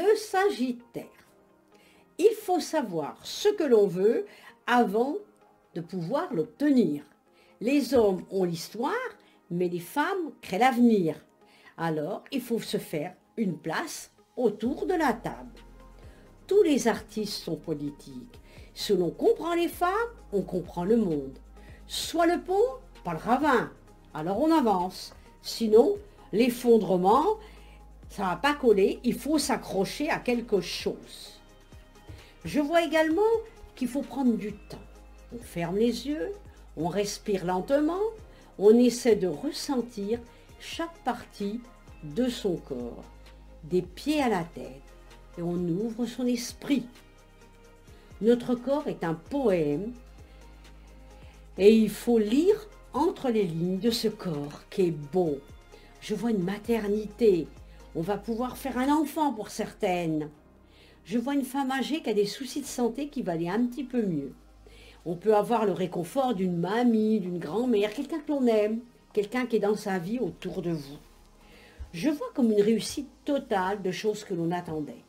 Le Sagittaire. Il faut savoir ce que l'on veut avant de pouvoir l'obtenir. Les hommes ont l'histoire, mais les femmes créent l'avenir. Alors, il faut se faire une place autour de la table. Tous les artistes sont politiques. Si l'on comprend les femmes, on comprend le monde. Soit le pont, pas le ravin. Alors on avance. Sinon, l'effondrement, ça ne va pas coller. Il faut s'accrocher à quelque chose. Je vois également qu'il faut prendre du temps. On ferme les yeux, on respire lentement, on essaie de ressentir chaque partie de son corps, des pieds à la tête, et on ouvre son esprit. Notre corps est un poème et il faut lire entre les lignes de ce corps qui est beau. Je vois une maternité, on va pouvoir faire un enfant pour certaines. Je vois une femme âgée qui a des soucis de santé qui va aller un petit peu mieux. On peut avoir le réconfort d'une mamie, d'une grand-mère, quelqu'un que l'on aime, quelqu'un qui est dans sa vie autour de vous. Je vois comme une réussite totale de choses que l'on attendait.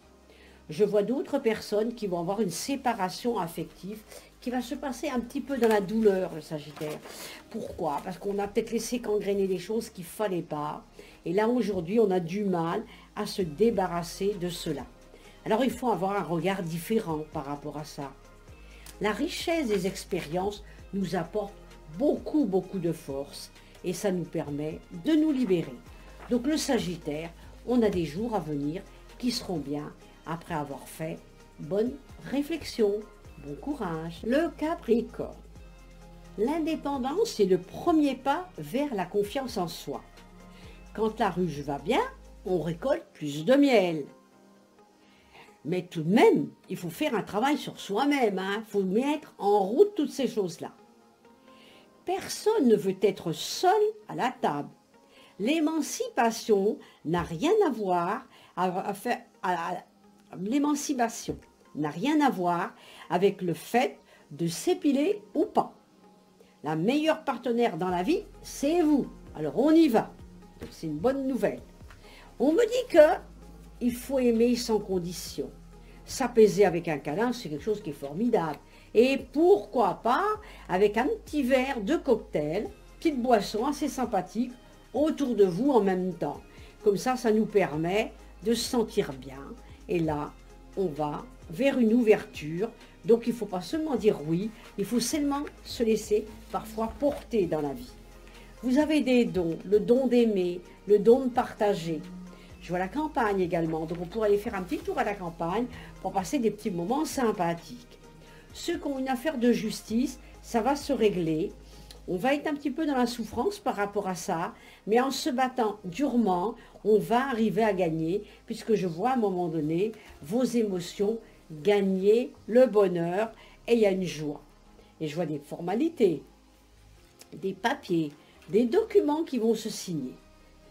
Je vois d'autres personnes qui vont avoir une séparation affective qui va se passer un petit peu dans la douleur, le Sagittaire. Pourquoi? Parce qu'on a peut-être laissé qu'engrainer des choses qu'il ne fallait pas. Et là, aujourd'hui, on a du mal à se débarrasser de cela. Alors, il faut avoir un regard différent par rapport à ça. La richesse des expériences nous apporte beaucoup de force et ça nous permet de nous libérer. Donc le Sagittaire, on a des jours à venir qui seront bien après avoir fait bonne réflexion, bon courage. Le Capricorne. L'indépendance est le premier pas vers la confiance en soi. Quand la ruche va bien, on récolte plus de miel. Mais tout de même, il faut faire un travail sur soi-même. Il faut mettre en route toutes ces choses-là. Personne ne veut être seul à la table. L'émancipation n'a rien à voir l'émancipation n'a rien à voir avec le fait de s'épiler ou pas. La meilleure partenaire dans la vie, c'est vous. Alors on y va. Donc c'est une bonne nouvelle. On me dit que il faut aimer sans condition. S'apaiser avec un câlin, c'est quelque chose qui est formidable. Et pourquoi pas avec un petit verre de cocktail, petite boisson assez sympathique, autour de vous en même temps. Comme ça nous permet de se sentir bien. Et là, on va vers une ouverture. Donc il ne faut pas seulement dire oui, il faut seulement se laisser parfois porter dans la vie. Vous avez des dons, le don d'aimer, le don de partager. Je vois la campagne également, donc on pourrait aller faire un petit tour à la campagne pour passer des petits moments sympathiques. Ceux qui ont une affaire de justice, ça va se régler. On va être un petit peu dans la souffrance par rapport à ça, mais en se battant durement, on va arriver à gagner, puisque je vois à un moment donné vos émotions gagner le bonheur et il y a une joie. Et je vois des formalités, des papiers, des documents qui vont se signer.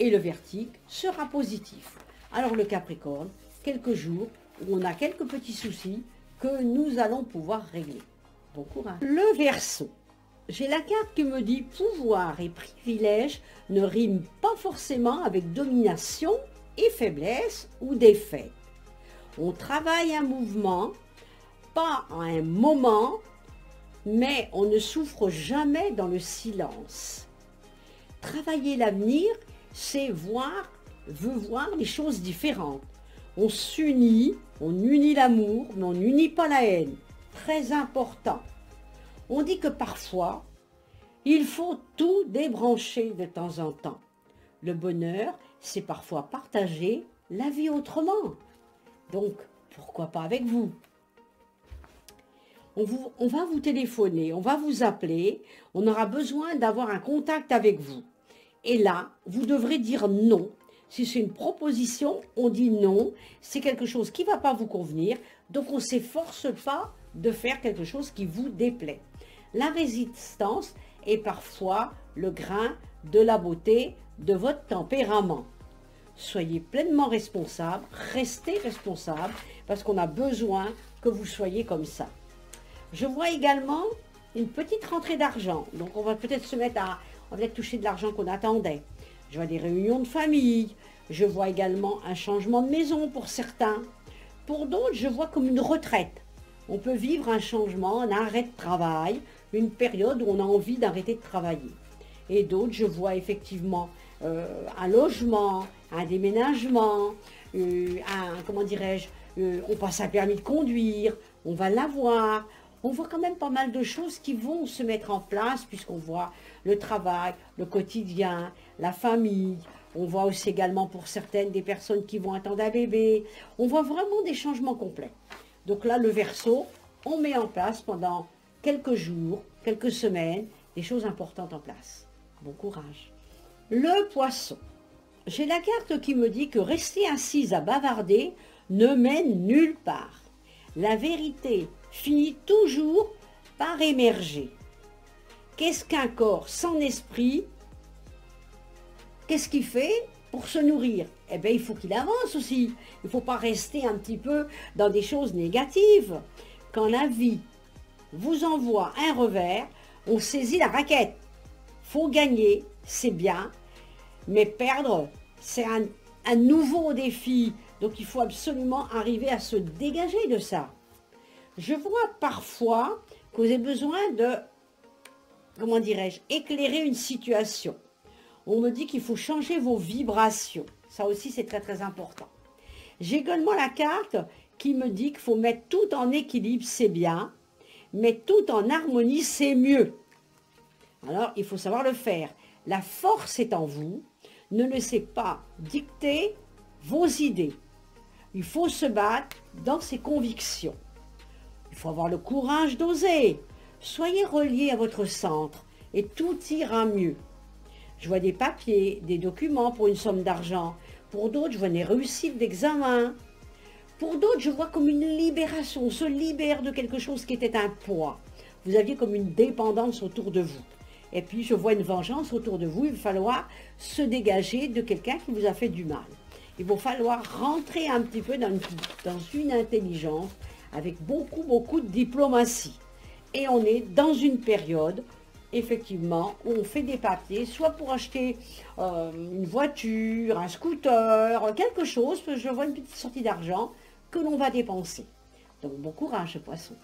Et le vertige sera positif. Alors le Capricorne, quelques jours où on a quelques petits soucis que nous allons pouvoir régler. Bon courage. Le Verseau. J'ai la carte qui me dit pouvoir et privilège ne riment pas forcément avec domination et faiblesse ou défaite. On travaille un mouvement, pas à un moment, mais on ne souffre jamais dans le silence. Travailler l'avenir, c'est voir les choses différentes. On s'unit, on unit l'amour, mais on n'unit pas la haine. Très important. On dit que parfois, il faut tout débrancher de temps en temps. Le bonheur, c'est parfois partager la vie autrement. Donc, pourquoi pas avec vous? On va vous téléphoner, on va vous appeler, on aura besoin d'avoir un contact avec vous. Et là, vous devrez dire non. Si c'est une proposition, on dit non. C'est quelque chose qui ne va pas vous convenir. Donc, on ne s'efforce pas de faire quelque chose qui vous déplaît. La résistance est parfois le grain de la beauté de votre tempérament. Soyez pleinement responsable, restez responsable, parce qu'on a besoin que vous soyez comme ça. Je vois également une petite rentrée d'argent. Donc, on va peut-être se mettre à... On va peut-être toucher de l'argent qu'on attendait. Je vois des réunions de famille. Je vois également un changement de maison pour certains. Pour d'autres, je vois comme une retraite. On peut vivre un changement, un arrêt de travail, une période où on a envie d'arrêter de travailler. Et d'autres, je vois effectivement un logement, un déménagement, comment dirais-je, on passe un permis de conduire, on va l'avoir. On voit quand même pas mal de choses qui vont se mettre en place puisqu'on voit le travail, le quotidien, la famille. On voit aussi également pour certaines des personnes qui vont attendre un bébé. On voit vraiment des changements complets. Donc là, le Verseau, on met en place pendant quelques jours, quelques semaines, des choses importantes en place. Bon courage. Le Poisson. J'ai la carte qui me dit que rester assise à bavarder ne mène nulle part. La vérité finit toujours par émerger. Qu'est-ce qu'un corps sans esprit? Qu'est-ce qu'il fait pour se nourrir? Eh bien, il faut qu'il avance aussi. Il ne faut pas rester un petit peu dans des choses négatives. Quand la vie vous envoie un revers, on saisit la raquette. Faut gagner, c'est bien, mais perdre, c'est un nouveau défi. Donc, il faut absolument arriver à se dégager de ça. Je vois parfois que vous avez besoin de, comment dirais-je, éclairer une situation. On me dit qu'il faut changer vos vibrations. Ça aussi, c'est très, très important. J'ai également la carte qui me dit qu'il faut mettre tout en équilibre, c'est bien, mais tout en harmonie, c'est mieux. Alors, il faut savoir le faire. La force est en vous. Ne laissez pas dicter vos idées. Il faut se battre dans ses convictions. Il faut avoir le courage d'oser. Soyez reliés à votre centre et tout ira mieux. Je vois des papiers, des documents pour une somme d'argent. Pour d'autres, je vois des réussites d'examen. Pour d'autres, je vois comme une libération. On se libère de quelque chose qui était un poids. Vous aviez comme une dépendance autour de vous. Et puis, je vois une vengeance autour de vous. Il va falloir se dégager de quelqu'un qui vous a fait du mal. Il va falloir rentrer un petit peu dans une intelligence avec beaucoup de diplomatie. Et on est dans une période, effectivement, où on fait des papiers, soit pour acheter une voiture, un scooter, quelque chose, parce que je vois une petite sortie d'argent que l'on va dépenser. Donc, bon courage, Poisson.